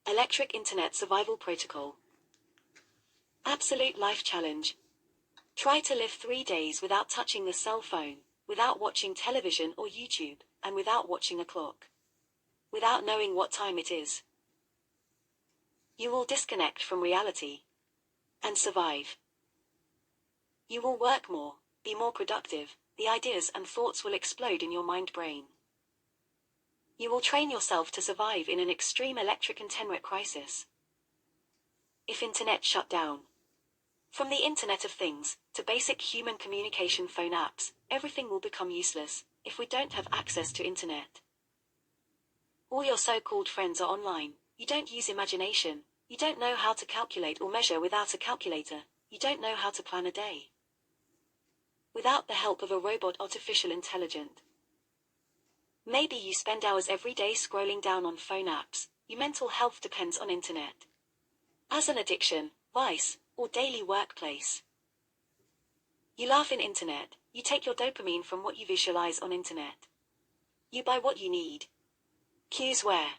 Electric Internet Survival Protocol. Absolute Life Challenge. Try to live 3 days without touching the cell phone, without watching television or YouTube, and without watching a clock. Without knowing what time it is. You will disconnect from reality. And survive. You will work more, be more productive, the ideas and thoughts will explode in your mind-brain. You will train yourself to survive in an extreme electric internet crisis. If internet shut down. From the Internet of Things, to basic human communication phone apps, everything will become useless, if we don't have access to internet. All your so-called friends are online, you don't use imagination, you don't know how to calculate or measure without a calculator, you don't know how to plan a day. Without the help of a robot artificial intelligent. Maybe you spend hours every day scrolling down on phone apps, your mental health depends on internet. As an addiction, vice, or daily workplace. You laugh in internet, you take your dopamine from what you visualize on internet. You buy what you need. Cues where?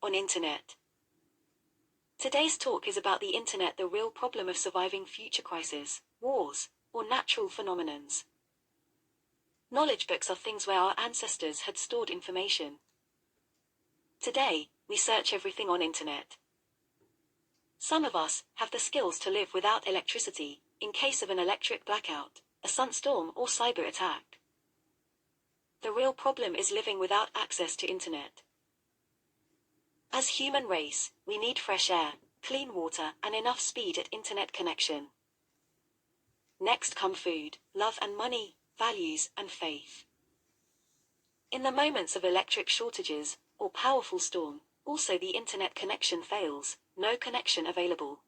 On internet. Today's talk is about the internet, the real problem of surviving future crises, wars, or natural phenomenons. Knowledge books are things where our ancestors had stored information. Today, we search everything on internet. Some of us have the skills to live without electricity, in case of an electric blackout, a sunstorm or cyber attack. The real problem is living without access to internet. As human race, we need fresh air, clean water and enough speed at internet connection. Next come food, love and money, values and faith. In the moments of electric shortages, or powerful storm, also the internet connection fails, no connection available.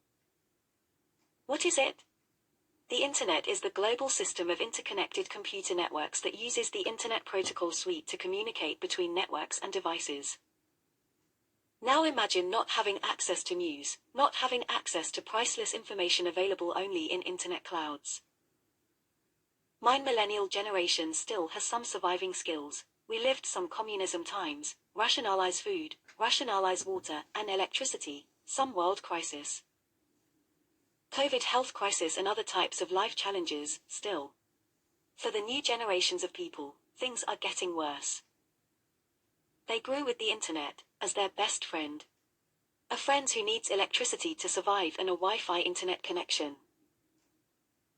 What is it? The internet is the global system of interconnected computer networks that uses the Internet Protocol Suite to communicate between networks and devices. Now imagine not having access to news, not having access to priceless information available only in internet clouds. Mine millennial generation still has some surviving skills. We lived some communism times, rationalize food, rationalize water and electricity, some world crisis. COVID health crisis and other types of life challenges, still. For the new generations of people, things are getting worse. They grew with the internet, as their best friend. A friend who needs electricity to survive and a Wi-Fi internet connection.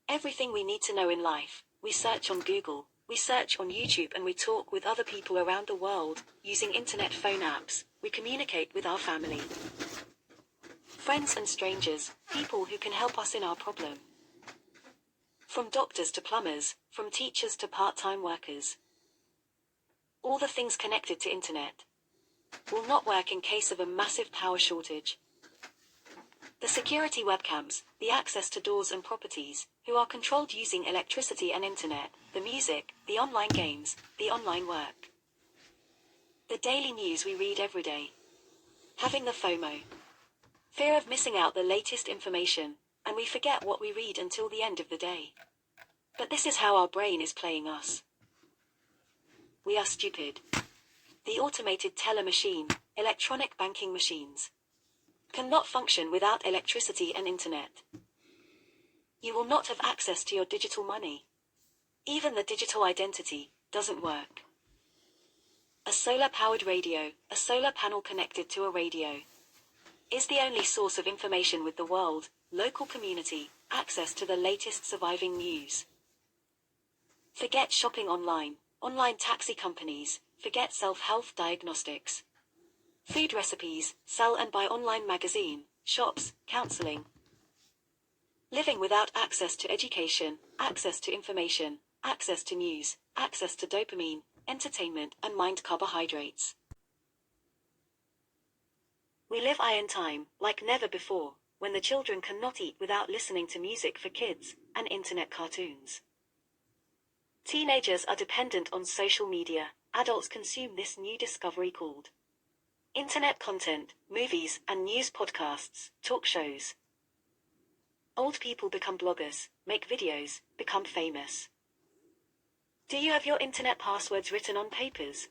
Everything we need to know in life, we search on Google, we search on YouTube and we talk with other people around the world, using internet phone apps, we communicate with our family. Friends and strangers, people who can help us in our problem. From doctors to plumbers, from teachers to part-time workers. All the things connected to internet will not work in case of a massive power shortage. The security webcams, the access to doors and properties, who are controlled using electricity and internet, the music, the online games, the online work. The daily news we read every day. Having the FOMO. Fear of missing out the latest information, and we forget what we read until the end of the day. But this is how our brain is playing us. We are stupid. The automated teller machine, electronic banking machines, cannot function without electricity and internet. You will not have access to your digital money. Even the digital identity doesn't work. A solar-powered radio, a solar panel connected to a radio, is the only source of information with the world, local community, access to the latest surviving news. Forget shopping online, online taxi companies, forget self-health diagnostics. Food recipes, sell and buy online magazine, shops, counseling. Living without access to education, access to information, access to news, access to dopamine, entertainment and mind carbohydrates. We live in time, like never before, when the children cannot eat without listening to music for kids, and internet cartoons. Teenagers are dependent on social media, adults consume this new discovery called internet content, movies and news podcasts, talk shows. Old people become bloggers, make videos, become famous. Do you have your internet passwords written on papers?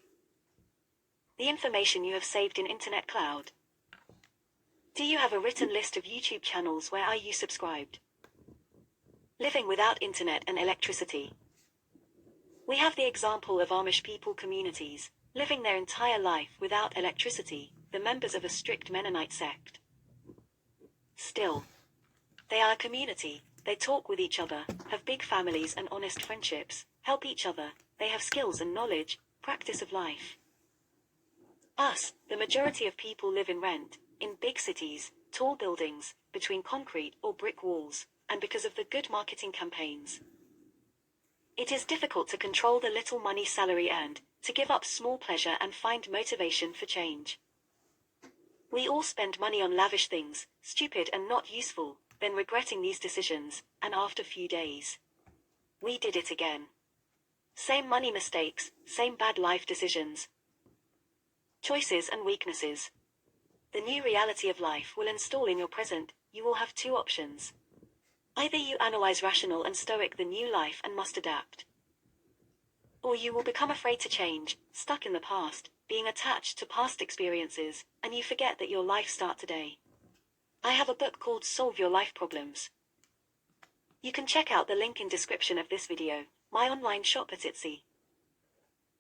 The information you have saved in internet cloud? Do you have a written list of YouTube channels where are you subscribed? Living without internet and electricity. We have the example of Amish people communities, living their entire life without electricity, the members of a strict Mennonite sect. Still, they are a community, they talk with each other, have big families and honest friendships, help each other, they have skills and knowledge, practice of life. Us, the majority of people live in big cities, tall buildings, between concrete or brick walls, and because of the good marketing campaigns. It is difficult to control the little money salary earned, to give up small pleasure and find motivation for change. We all spend money on lavish things, stupid and not useful, then regretting these decisions, and after few days, we did it again. Same money mistakes, same bad life decisions. Choices and weaknesses. The new reality of life will install in your present. You will have two options. Either you analyze rational and stoic the new life and must adapt. Or you will become afraid to change, stuck in the past, being attached to past experiences, and you forget that your life starts today. I have a book called Solve Your Life Problems. You can check out the link in description of this video, my online shop at Etsy.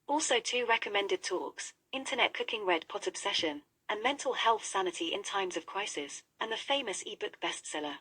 Also 2 recommended talks, Internet Cooking Red Pot Obsession, and Mental Health Sanity in Times of Crisis, and the famous ebook bestseller.